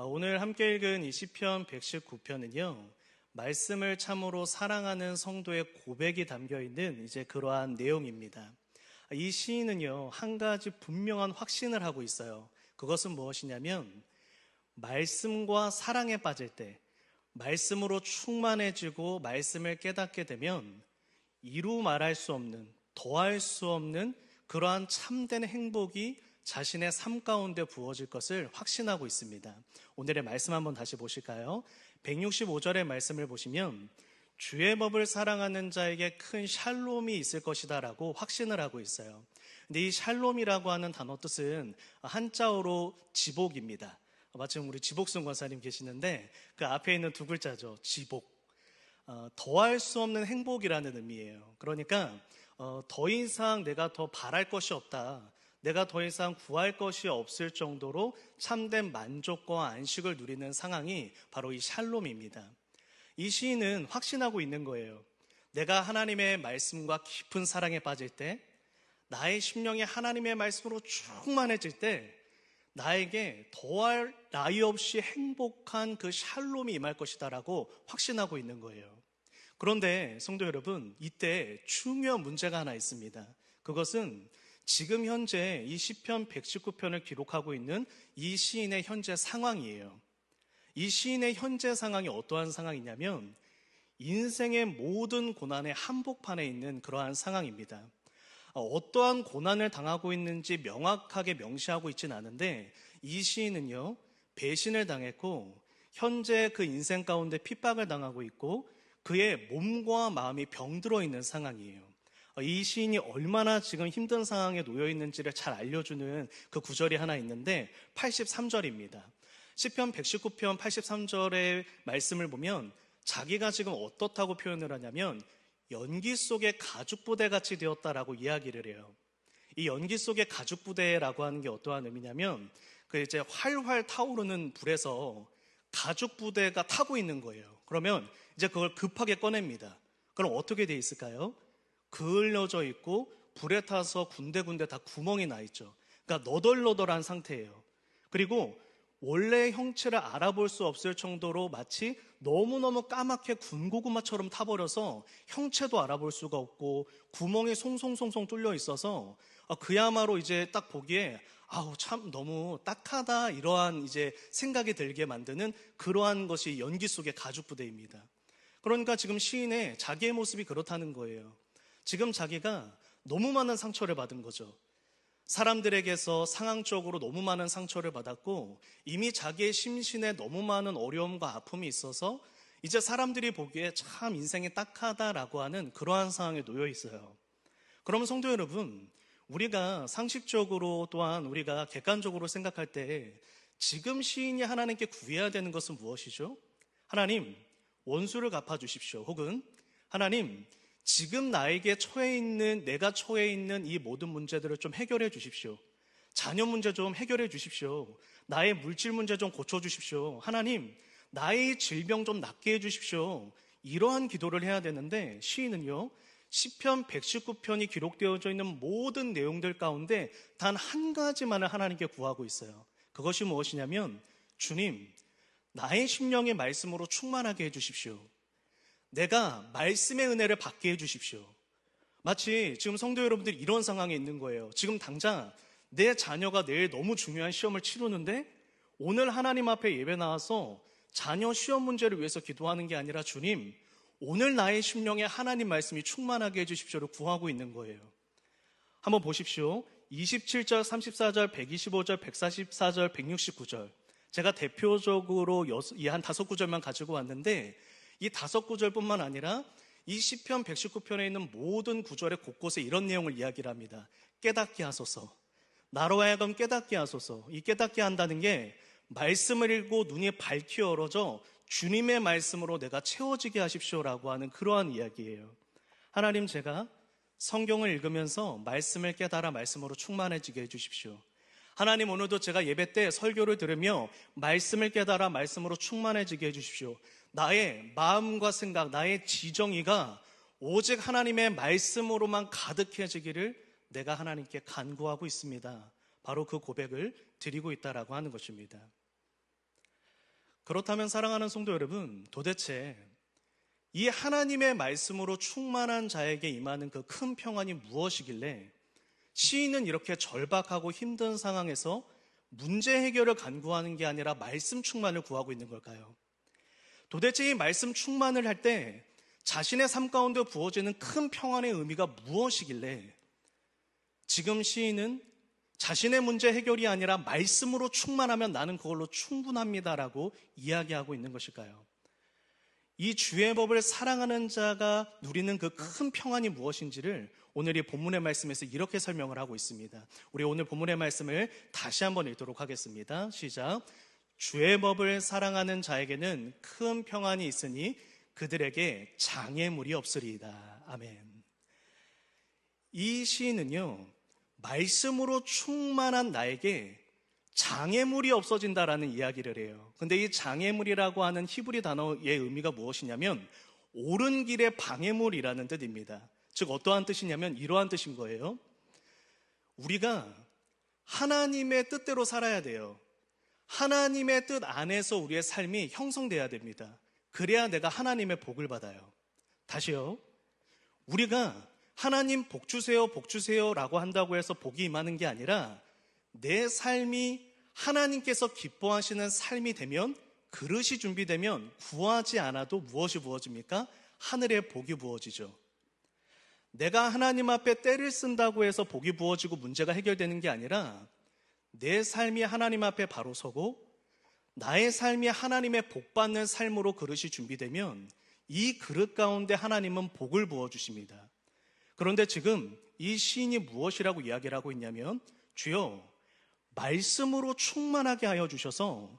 오늘 함께 읽은 이 시편 119편은요, 말씀을 참으로 사랑하는 성도의 고백이 담겨 있는 이제 그러한 내용입니다. 이 시인은요, 한 가지 분명한 확신을 하고 있어요. 그것은 무엇이냐면, 말씀과 사랑에 빠질 때, 말씀으로 충만해지고 말씀을 깨닫게 되면 이루 말할 수 없는, 더할 수 없는 그러한 참된 행복이 자신의 삶 가운데 부어질 것을 확신하고 있습니다. 오늘의 말씀 한번 다시 보실까요? 165절의 말씀을 보시면 주의 법을 사랑하는 자에게 큰 샬롬이 있을 것이다 라고 확신을 하고 있어요. 근데 이 샬롬이라고 하는 단어 뜻은 한자어로 지복입니다. 마침 우리 지복순 권사님 계시는데 그 앞에 있는 두 글자죠. 지복. 더할 수 없는 행복이라는 의미예요. 그러니까 더 이상 내가 더 바랄 것이 없다. 내가 더 이상 구할 것이 없을 정도로 참된 만족과 안식을 누리는 상황이 바로 이 샬롬입니다. 이 시인은 확신하고 있는 거예요. 내가 하나님의 말씀과 깊은 사랑에 빠질 때, 나의 심령이 하나님의 말씀으로 충만해질 때 나에게 더할 나위 없이 행복한 그 샬롬이 임할 것이다 라고 확신하고 있는 거예요. 그런데 성도 여러분, 이때 중요한 문제가 하나 있습니다. 그것은 지금 현재 이 시편 119편을 기록하고 있는 이 시인의 현재 상황이에요. 이 시인의 현재 상황이 어떠한 상황이냐면 인생의 모든 고난의 한복판에 있는 그러한 상황입니다. 어떠한 고난을 당하고 있는지 명확하게 명시하고 있지는 않은데 이 시인은요, 배신을 당했고 현재 그 인생 가운데 핍박을 당하고 있고 그의 몸과 마음이 병들어 있는 상황이에요. 이 시인이 얼마나 지금 힘든 상황에 놓여 있는지를 잘 알려주는 그 구절이 하나 있는데 83절입니다. 시편 119편 83절의 말씀을 보면 자기가 지금 어떻다고 표현을 하냐면 연기 속의 가죽부대 같이 되었다라고 이야기를 해요. 이 연기 속의 가죽부대라고 하는 게 어떠한 의미냐면 그 이제 활활 타오르는 불에서 가죽부대가 타고 있는 거예요. 그러면 이제 그걸 급하게 꺼냅니다. 그럼 어떻게 돼 있을까요? 그을려져 있고 불에 타서 군데군데 다 구멍이 나 있죠. 그러니까 너덜너덜한 상태예요. 그리고 원래 형체를 알아볼 수 없을 정도로 마치 너무너무 까맣게 군고구마처럼 타버려서 형체도 알아볼 수가 없고 구멍이 송송송송 뚫려 있어서 그야말로 이제 딱 보기에 아우 참 너무 딱하다 이러한 이제 생각이 들게 만드는 그러한 것이 연기 속의 가죽부대입니다. 그러니까 지금 시인의 자기의 모습이 그렇다는 거예요. 지금 자기가 너무 많은 상처를 받은 거죠. 사람들에게서 상황적으로 너무 많은 상처를 받았고 이미 자기의 심신에 너무 많은 어려움과 아픔이 있어서 이제 사람들이 보기에 참 인생이 딱하다라고 하는 그러한 상황에 놓여 있어요. 그럼 성도 여러분, 우리가 상식적으로 또한 우리가 객관적으로 생각할 때 지금 시인이 하나님께 구해야 되는 것은 무엇이죠? 하나님, 원수를 갚아주십시오. 혹은 하나님, 지금 나에게 내가 처해 있는 이 모든 문제들을 좀 해결해 주십시오. 자녀 문제 좀 해결해 주십시오. 나의 물질 문제 좀 고쳐주십시오. 하나님, 나의 질병 좀 낫게 해주십시오. 이러한 기도를 해야 되는데 시인은요, 시편 119편이 기록되어져 있는 모든 내용들 가운데 단 한 가지만을 하나님께 구하고 있어요. 그것이 무엇이냐면 주님, 나의 심령의 말씀으로 충만하게 해주십시오. 내가 말씀의 은혜를 받게 해주십시오. 마치 지금 성도 여러분들이 이런 상황에 있는 거예요. 지금 당장 내 자녀가 내일 너무 중요한 시험을 치르는데 오늘 하나님 앞에 예배 나와서 자녀 시험 문제를 위해서 기도하는 게 아니라 주님, 오늘 나의 심령에 하나님 말씀이 충만하게 해주십시오를 구하고 있는 거예요. 한번 보십시오. 27절, 34절, 125절, 144절, 169절. 제가 대표적으로 이 한 5구절만 가지고 왔는데 이 5구절뿐만 아니라 이 시편 119편에 있는 모든 구절의 곳곳에 이런 내용을 이야기를 합니다. 깨닫게 하소서. 나로 하여금 깨닫게 하소서. 이 깨닫게 한다는 게 말씀을 읽고 눈이 밝히 열어져 주님의 말씀으로 내가 채워지게 하십시오라고 하는 그러한 이야기예요. 하나님, 제가 성경을 읽으면서 말씀을 깨달아 말씀으로 충만해지게 해주십시오. 하나님, 오늘도 제가 예배 때 설교를 들으며 말씀을 깨달아 말씀으로 충만해지게 해주십시오. 나의 마음과 생각, 나의 지정의가 오직 하나님의 말씀으로만 가득해지기를 내가 하나님께 간구하고 있습니다. 바로 그 고백을 드리고 있다라고 하는 것입니다. 그렇다면 사랑하는 성도 여러분, 도대체 이 하나님의 말씀으로 충만한 자에게 임하는 그 큰 평안이 무엇이길래 시인은 이렇게 절박하고 힘든 상황에서 문제 해결을 간구하는 게 아니라 말씀 충만을 구하고 있는 걸까요? 도대체 이 말씀 충만을 할 때 자신의 삶 가운데 부어지는 큰 평안의 의미가 무엇이길래 지금 시인은 자신의 문제 해결이 아니라 말씀으로 충만하면 나는 그걸로 충분합니다라고 이야기하고 있는 것일까요? 이 주의 법을 사랑하는 자가 누리는 그 큰 평안이 무엇인지를 오늘 이 본문의 말씀에서 이렇게 설명을 하고 있습니다. 우리 오늘 본문의 말씀을 다시 한번 읽도록 하겠습니다. 시작. 주의 법을 사랑하는 자에게는 큰 평안이 있으니 그들에게 장애물이 없으리이다. 아멘. 이 시인은요, 말씀으로 충만한 나에게 장애물이 없어진다라는 이야기를 해요. 근데 이 장애물이라고 하는 히브리 단어의 의미가 무엇이냐면 옳은 길의 방해물이라는 뜻입니다. 즉 어떠한 뜻이냐면 이러한 뜻인 거예요. 우리가 하나님의 뜻대로 살아야 돼요. 하나님의 뜻 안에서 우리의 삶이 형성돼야 됩니다. 그래야 내가 하나님의 복을 받아요. 다시요. 우리가 하나님 복 주세요, 복 주세요 라고 한다고 해서 복이 임하는 게 아니라 내 삶이 하나님께서 기뻐하시는 삶이 되면, 그릇이 준비되면 구하지 않아도 무엇이 부어집니까? 하늘의 복이 부어지죠. 내가 하나님 앞에 때를 쓴다고 해서 복이 부어지고 문제가 해결되는 게 아니라 내 삶이 하나님 앞에 바로 서고 나의 삶이 하나님의 복받는 삶으로 그릇이 준비되면 이 그릇 가운데 하나님은 복을 부어주십니다. 그런데 지금 이 시인이 무엇이라고 이야기를 하고 있냐면, 주여 말씀으로 충만하게 하여 주셔서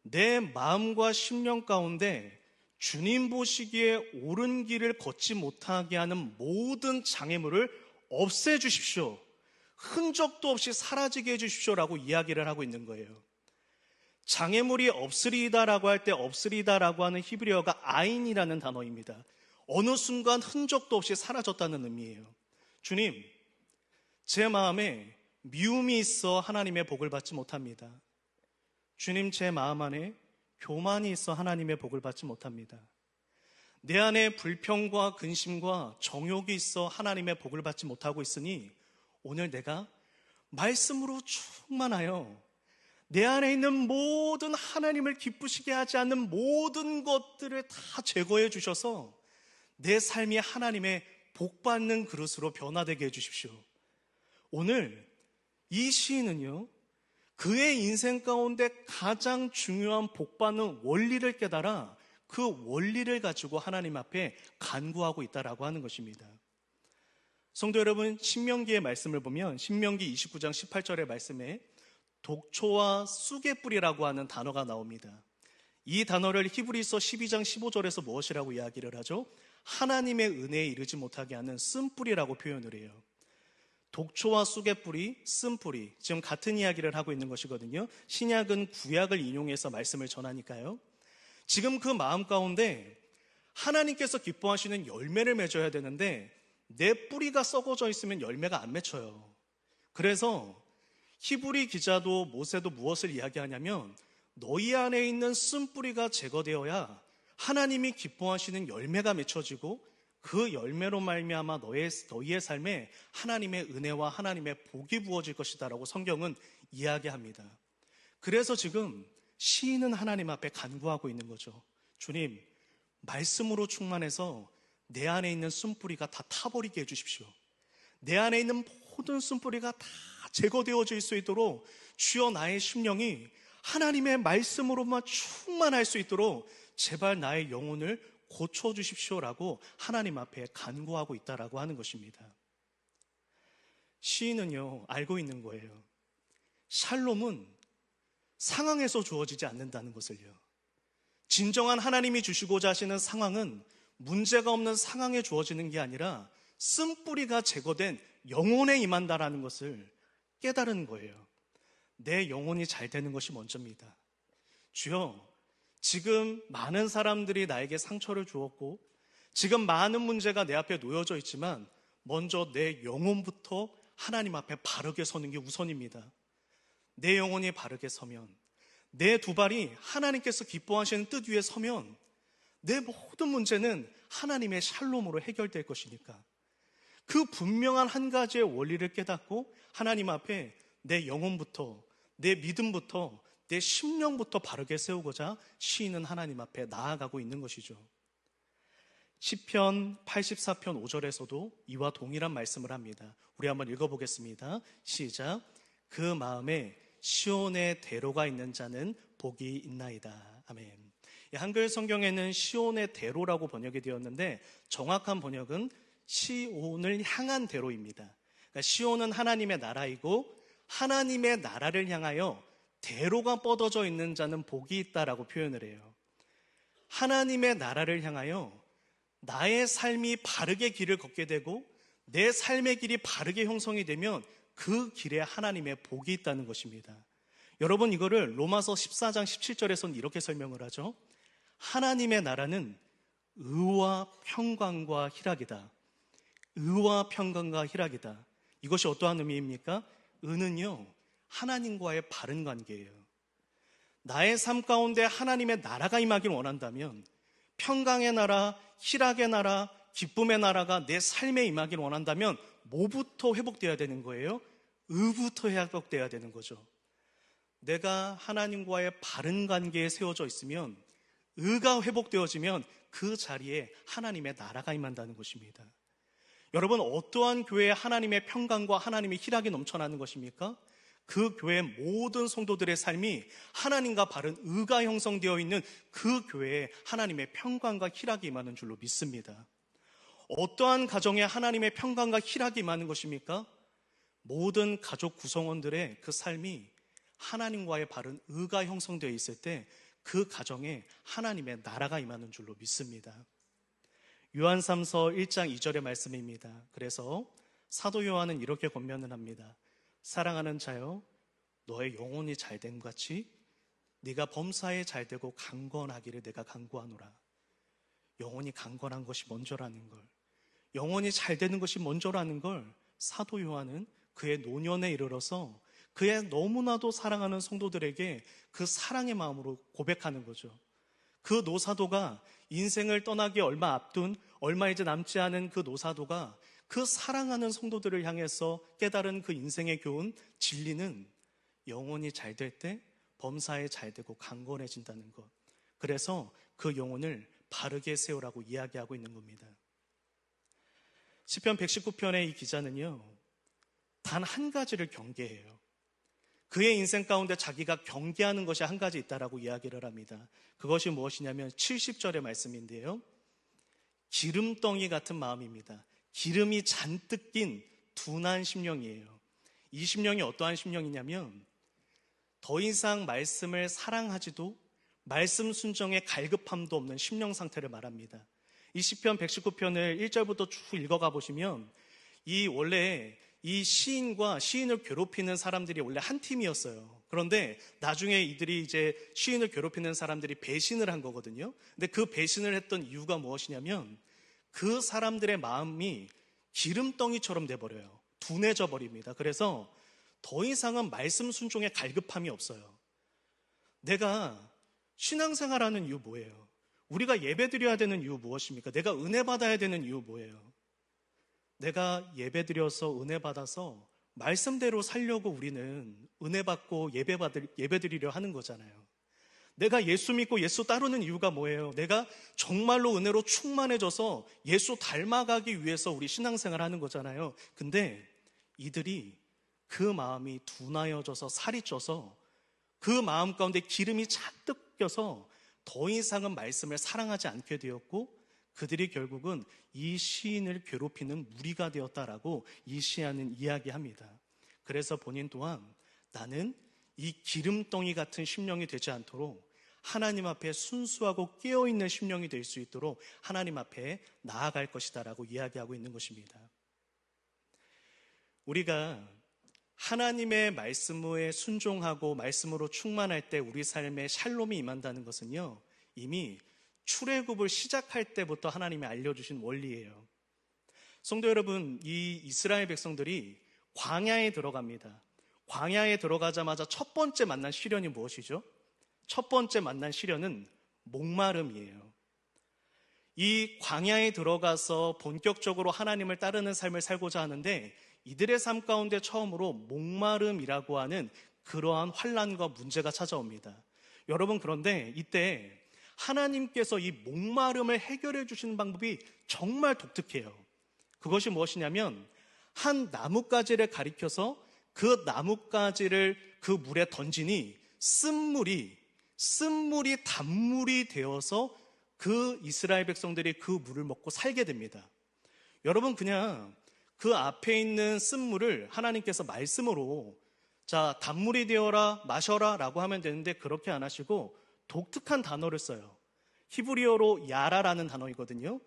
내 마음과 심령 가운데 주님 보시기에 옳은 길을 걷지 못하게 하는 모든 장애물을 없애주십시오. 흔적도 없이 사라지게 해주십시오라고 이야기를 하고 있는 거예요. 장애물이 없으리다라고 할 때 없으리다라고 하는 히브리어가 아인이라는 단어입니다. 어느 순간 흔적도 없이 사라졌다는 의미예요. 주님, 제 마음에 미움이 있어 하나님의 복을 받지 못합니다. 주님, 제 마음 안에 교만이 있어 하나님의 복을 받지 못합니다. 내 안에 불평과 근심과 정욕이 있어 하나님의 복을 받지 못하고 있으니 오늘 내가 말씀으로 충만하여 내 안에 있는 모든 하나님을 기쁘시게 하지 않는 모든 것들을 다 제거해 주셔서 내 삶이 하나님의 복받는 그릇으로 변화되게 해주십시오. 오늘 이 시인은요, 그의 인생 가운데 가장 중요한 복받는 원리를 깨달아 그 원리를 가지고 하나님 앞에 간구하고 있다라고 하는 것입니다. 성도 여러분, 신명기의 말씀을 보면 신명기 29장 18절의 말씀에 독초와 쑥의 뿌리라고 하는 단어가 나옵니다. 이 단어를 히브리서 12장 15절에서 무엇이라고 이야기를 하죠? 하나님의 은혜에 이르지 못하게 하는 쓴뿌리라고 표현을 해요. 독초와 쑥의 뿌리, 쓴뿌리, 지금 같은 이야기를 하고 있는 것이거든요. 신약은 구약을 인용해서 말씀을 전하니까요. 지금 그 마음 가운데 하나님께서 기뻐하시는 열매를 맺어야 되는데 내 뿌리가 썩어져 있으면 열매가 안 맺혀요. 그래서 히브리 기자도 모세도 무엇을 이야기하냐면 너희 안에 있는 쓴뿌리가 제거되어야 하나님이 기뻐하시는 열매가 맺혀지고 그 열매로 말미암아 너희의 삶에 하나님의 은혜와 하나님의 복이 부어질 것이다 라고 성경은 이야기합니다. 그래서 지금 시인은 하나님 앞에 간구하고 있는 거죠. 주님, 말씀으로 충만해서 내 안에 있는 쓴뿌리가 다 타버리게 해주십시오. 내 안에 있는 모든 쓴뿌리가 다 제거되어질 수 있도록 주여 나의 심령이 하나님의 말씀으로만 충만할 수 있도록 제발 나의 영혼을 고쳐주십시오라고 하나님 앞에 간구하고 있다라고 하는 것입니다. 시인은요, 알고 있는 거예요. 샬롬은 상황에서 주어지지 않는다는 것을요. 진정한 하나님이 주시고자 하시는 상황은 문제가 없는 상황에 주어지는 게 아니라 쓴뿌리가 제거된 영혼에 임한다라는 것을 깨달은 거예요. 내 영혼이 잘 되는 것이 먼저입니다. 주여, 지금 많은 사람들이 나에게 상처를 주었고 지금 많은 문제가 내 앞에 놓여져 있지만 먼저 내 영혼부터 하나님 앞에 바르게 서는 게 우선입니다. 내 영혼이 바르게 서면 내 두 발이 하나님께서 기뻐하시는 뜻 위에 서면 내 모든 문제는 하나님의 샬롬으로 해결될 것이니까 그 분명한 한 가지의 원리를 깨닫고 하나님 앞에 내 영혼부터, 내 믿음부터, 내 심령부터 바르게 세우고자 시인은 하나님 앞에 나아가고 있는 것이죠. 시편 84편 5절에서도 이와 동일한 말씀을 합니다. 우리 한번 읽어보겠습니다. 시작. 그 마음에 시온의 대로가 있는 자는 복이 있나이다. 아멘. 한글 성경에는 시온의 대로라고 번역이 되었는데 정확한 번역은 시온을 향한 대로입니다. 그러니까 시온은 하나님의 나라이고 하나님의 나라를 향하여 대로가 뻗어져 있는 자는 복이 있다라고 표현을 해요. 하나님의 나라를 향하여 나의 삶이 바르게 길을 걷게 되고 내 삶의 길이 바르게 형성이 되면 그 길에 하나님의 복이 있다는 것입니다. 여러분, 이거를 로마서 14장 17절에서는 이렇게 설명을 하죠. 하나님의 나라는 의와 평강과 희락이다. 의와 평강과 희락이다. 이것이 어떠한 의미입니까? 의는요, 하나님과의 바른 관계예요. 나의 삶 가운데 하나님의 나라가 임하길 원한다면 평강의 나라, 희락의 나라, 기쁨의 나라가 내 삶에 임하길 원한다면 뭐부터 회복되어야 되는 거예요? 의부터 회복되어야 되는 거죠. 내가 하나님과의 바른 관계에 세워져 있으면 의가 회복되어지면 그 자리에 하나님의 나라가 임한다는 것입니다. 여러분, 어떠한 교회에 하나님의 평강과 하나님의 희락이 넘쳐나는 것입니까? 그 교회 모든 성도들의 삶이 하나님과 바른 의가 형성되어 있는 그 교회에 하나님의 평강과 희락이 임하는 줄로 믿습니다. 어떠한 가정에 하나님의 평강과 희락이 임하는 것입니까? 모든 가족 구성원들의 그 삶이 하나님과의 바른 의가 형성되어 있을 때 그 가정에 하나님의 나라가 임하는 줄로 믿습니다. 요한3서 1장 2절의 말씀입니다. 그래서 사도 요한은 이렇게 권면을 합니다. 사랑하는 자여, 너의 영혼이 잘됨 같이 네가 범사에 잘되고 강건하기를 내가 간구하노라. 영혼이 강건한 것이 먼저라는 걸, 영혼이 잘되는 것이 먼저라는 걸 사도 요한은 그의 노년에 이르러서 그의 너무나도 사랑하는 성도들에게 그 사랑의 마음으로 고백하는 거죠. 그 노사도가 인생을 떠나기 얼마 앞둔, 얼마 이제 남지 않은 그 노사도가 그 사랑하는 성도들을 향해서 깨달은 그 인생의 교훈, 진리는 영혼이 잘 될 때 범사에 잘 되고 강건해진다는 것. 그래서 그 영혼을 바르게 세우라고 이야기하고 있는 겁니다. 시편 119편의 이 기자는요, 단 한 가지를 경계해요. 그의 인생 가운데 자기가 경계하는 것이 한 가지 있다라고 이야기를 합니다. 그것이 무엇이냐면 70절의 말씀인데요, 기름덩이 같은 마음입니다. 기름이 잔뜩 낀 둔한 심령이에요. 이 심령이 어떠한 심령이냐면 더 이상 말씀을 사랑하지도 말씀 순종에 갈급함도 없는 심령 상태를 말합니다. 이 시편 119편을 1절부터 쭉 읽어가 보시면 원래 이 시인과 시인을 괴롭히는 사람들이 원래 한 팀이었어요. 그런데 나중에 이들이 이제 시인을 괴롭히는 사람들이 배신을 한 거거든요. 근데 그 배신을 했던 이유가 무엇이냐면 그 사람들의 마음이 기름덩이처럼 돼버려요. 둔해져 버립니다. 그래서 더 이상은 말씀 순종에 갈급함이 없어요. 내가 신앙생활하는 이유 뭐예요? 우리가 예배드려야 되는 이유 무엇입니까? 내가 은혜 받아야 되는 이유 뭐예요? 내가 예배드려서 은혜 받아서 말씀대로 살려고 우리는 은혜 받고 예배드리려 하는 거잖아요. 내가 예수 믿고 예수 따르는 이유가 뭐예요? 내가 정말로 은혜로 충만해져서 예수 닮아가기 위해서 우리 신앙생활 하는 거잖아요. 근데 이들이 그 마음이 둔하여져서 살이 쪄서 그 마음 가운데 기름이 잔뜩 껴서 더 이상은 말씀을 사랑하지 않게 되었고 그들이 결국은 이 시인을 괴롭히는 무리가 되었다라고 이 시인은 이야기합니다. 그래서 본인 또한 나는 이 기름덩이 같은 심령이 되지 않도록 하나님 앞에 순수하고 깨어있는 심령이 될 수 있도록 하나님 앞에 나아갈 것이다라고 이야기하고 있는 것입니다. 우리가 하나님의 말씀에 순종하고 말씀으로 충만할 때 우리 삶에 샬롬이 임한다는 것은요, 이미 출애굽을 시작할 때부터 하나님이 알려주신 원리예요. 성도 여러분, 이 이스라엘 백성들이 광야에 들어갑니다. 광야에 들어가자마자 첫 번째 만난 시련이 무엇이죠? 첫 번째 만난 시련은 목마름이에요. 이 광야에 들어가서 본격적으로 하나님을 따르는 삶을 살고자 하는데 이들의 삶 가운데 처음으로 목마름이라고 하는 그러한 환난과 문제가 찾아옵니다. 여러분, 그런데 이때 하나님께서 이 목마름을 해결해 주시는 방법이 정말 독특해요. 그것이 무엇이냐면 한 나뭇가지를 가리켜서 그 나뭇가지를 그 물에 던지니 쓴물이 단물이 되어서 그 이스라엘 백성들이 그 물을 먹고 살게 됩니다. 여러분, 그냥 그 앞에 있는 쓴물을 하나님께서 말씀으로 자, 단물이 되어라, 마셔라 라고 하면 되는데 그렇게 안 하시고 독특한 단어를 써요. 히브리어로 야라라는 단어이거든요.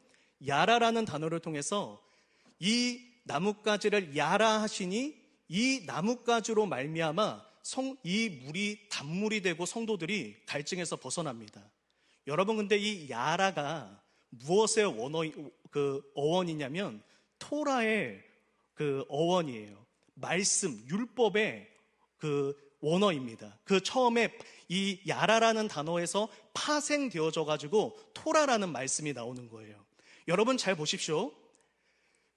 야라라는 단어를 통해서 이 나뭇가지를 야라 하시니 이 나뭇가지로 말미암아 이 물이 단물이 되고 성도들이 갈증에서 벗어납니다. 여러분, 근데 이 야라가 무엇의 어원이냐면 토라의 그 어원이에요. 말씀, 율법의 그 원어입니다. 그 처음에 이 야라라는 단어에서 파생되어져 가지고 토라라는 말씀이 나오는 거예요. 여러분, 잘 보십시오.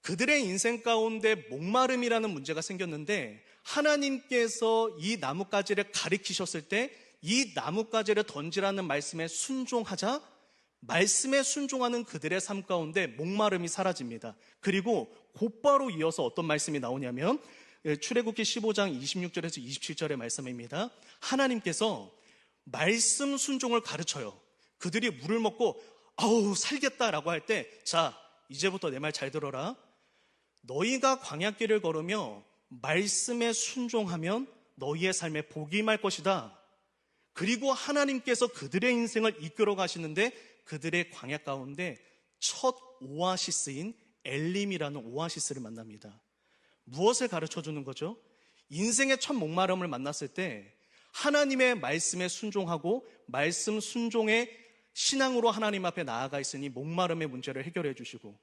그들의 인생 가운데 목마름이라는 문제가 생겼는데 하나님께서 이 나뭇가지를 가리키셨을 때 이 나뭇가지를 던지라는 말씀에 순종하자 말씀에 순종하는 그들의 삶 가운데 목마름이 사라집니다. 그리고 곧바로 이어서 어떤 말씀이 나오냐면 출애굽기 15장 26절에서 27절의 말씀입니다. 하나님께서 말씀 순종을 가르쳐요. 그들이 물을 먹고 아우 살겠다라고 할 때 자, 이제부터 내 말 잘 들어라. 너희가 광야길을 걸으며 말씀에 순종하면 너희의 삶에 복이 임할 것이다. 그리고 하나님께서 그들의 인생을 이끌어 가시는데 그들의 광야 가운데 첫 오아시스인 엘림이라는 오아시스를 만납니다. 무엇을 가르쳐 주는 거죠? 인생의 첫 목마름을 만났을 때 하나님의 말씀에 순종하고 말씀 순종의 신앙으로 하나님 앞에 나아가 있으니 목마름의 문제를 해결해 주시고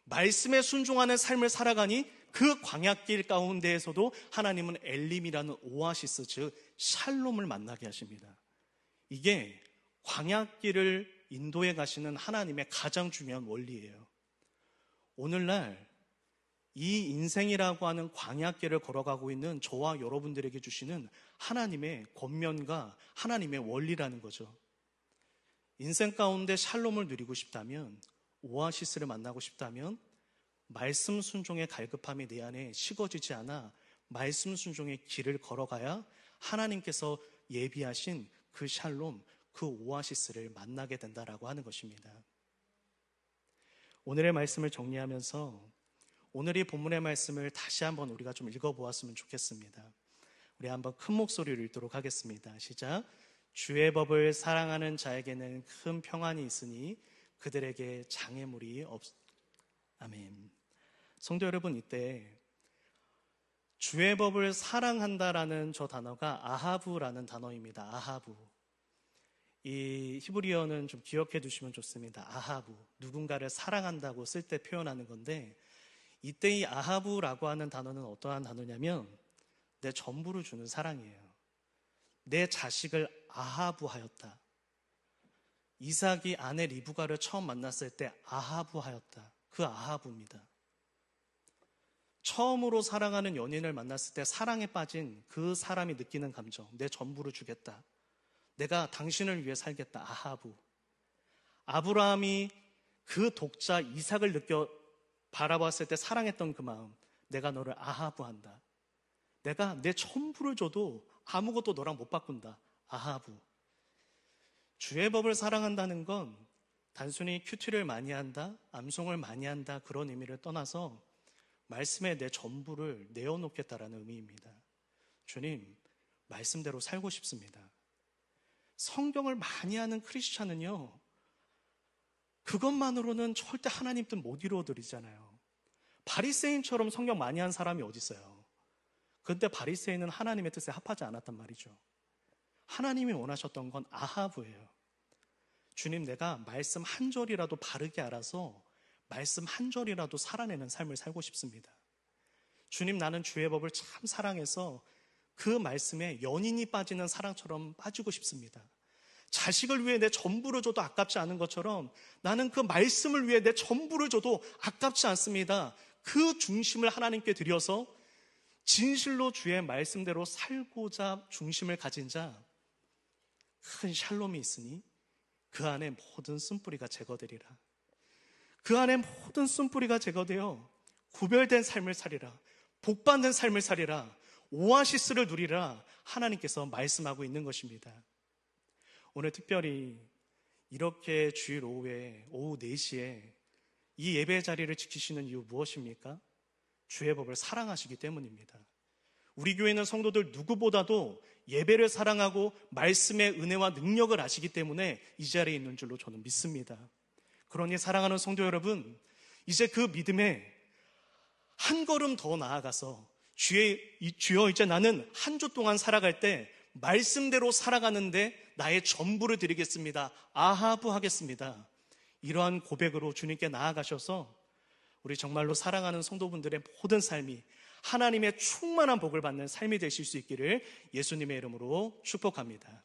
말씀에 순종하는 삶을 살아가니 그 광야길 가운데에서도 하나님은 엘림이라는 오아시스 즉 샬롬을 만나게 하십니다. 이게 광야길을 인도해 가시는 하나님의 가장 중요한 원리예요. 오늘날 이 인생이라고 하는 광야길을 걸어가고 있는 저와 여러분들에게 주시는 하나님의 권면과 하나님의 원리라는 거죠. 인생 가운데 샬롬을 누리고 싶다면, 오아시스를 만나고 싶다면 말씀 순종의 갈급함이 내 안에 식어지지 않아 말씀 순종의 길을 걸어가야 하나님께서 예비하신 그 샬롬, 그 오아시스를 만나게 된다라고 하는 것입니다. 오늘의 말씀을 정리하면서 오늘 이 본문의 말씀을 다시 한번 우리가 좀 읽어보았으면 좋겠습니다. 우리 한번 큰 목소리로 읽도록 하겠습니다. 시작. 주의 법을 사랑하는 자에게는 큰 평안이 있으니 그들에게 장애물이 아멘. 성도 여러분, 이때 주의 법을 사랑한다라는 저 단어가 아하브라는 단어입니다. 아하브. 이 히브리어는 좀 기억해 두시면 좋습니다. 아하브. 누군가를 사랑한다고 쓸 때 표현하는 건데 이때 이 아하브라고 하는 단어는 어떠한 단어냐면 내 전부를 주는 사랑이에요. 내 자식을 아하브하였다. 이삭이 아내 리브가를 처음 만났을 때 아하브하였다. 그 아하브입니다. 처음으로 사랑하는 연인을 만났을 때 사랑에 빠진 그 사람이 느끼는 감정, 내 전부를 주겠다. 내가 당신을 위해 살겠다. 아하브. 아브라함이 그 독자 이삭을 바라봤을 때 사랑했던 그 마음, 내가 너를 아하브한다. 내가 내 전부를 줘도 아무것도 너랑 못 바꾼다. 아하브. 주의 법을 사랑한다는 건 단순히 큐티를 많이 한다, 암송을 많이 한다 그런 의미를 떠나서 말씀에 내 전부를 내어놓겠다라는 의미입니다. 주님, 말씀대로 살고 싶습니다. 성경을 많이 하는 크리스찬은요, 그것만으로는 절대 하나님 뜻 못 이루어드리잖아요. 바리새인처럼 성경 많이 한 사람이 어디 있어요? 그때 바리새인은 하나님의 뜻에 합하지 않았단 말이죠. 하나님이 원하셨던 건 아하브예요. 주님, 내가 말씀 한 절이라도 바르게 알아서 말씀 한 절이라도 살아내는 삶을 살고 싶습니다. 주님, 나는 주의 법을 참 사랑해서 그 말씀에 연인이 빠지는 사랑처럼 빠지고 싶습니다. 자식을 위해 내 전부를 줘도 아깝지 않은 것처럼 나는 그 말씀을 위해 내 전부를 줘도 아깝지 않습니다. 그 중심을 하나님께 드려서 진실로 주의 말씀대로 살고자 중심을 가진 자, 큰 샬롬이 있으니 그 안에 모든 쓴뿌리가 제거되리라. 그 안에 모든 쓴뿌리가 제거되어 구별된 삶을 살리라. 복받는 삶을 살리라. 오아시스를 누리라. 하나님께서 말씀하고 있는 것입니다. 오늘 특별히 이렇게 주일 오후에 오후 4시에 이 예배 자리를 지키시는 이유 무엇입니까? 주의 법을 사랑하시기 때문입니다. 우리 교회는 성도들 누구보다도 예배를 사랑하고 말씀의 은혜와 능력을 아시기 때문에 이 자리에 있는 줄로 저는 믿습니다. 그러니 사랑하는 성도 여러분, 이제 그 믿음에 한 걸음 더 나아가서 주여 이제 나는 한 주 동안 살아갈 때 말씀대로 살아가는데 나의 전부를 드리겠습니다. 아하부 하겠습니다. 이러한 고백으로 주님께 나아가셔서 우리 정말로 사랑하는 성도분들의 모든 삶이 하나님의 충만한 복을 받는 삶이 되실 수 있기를 예수님의 이름으로 축복합니다.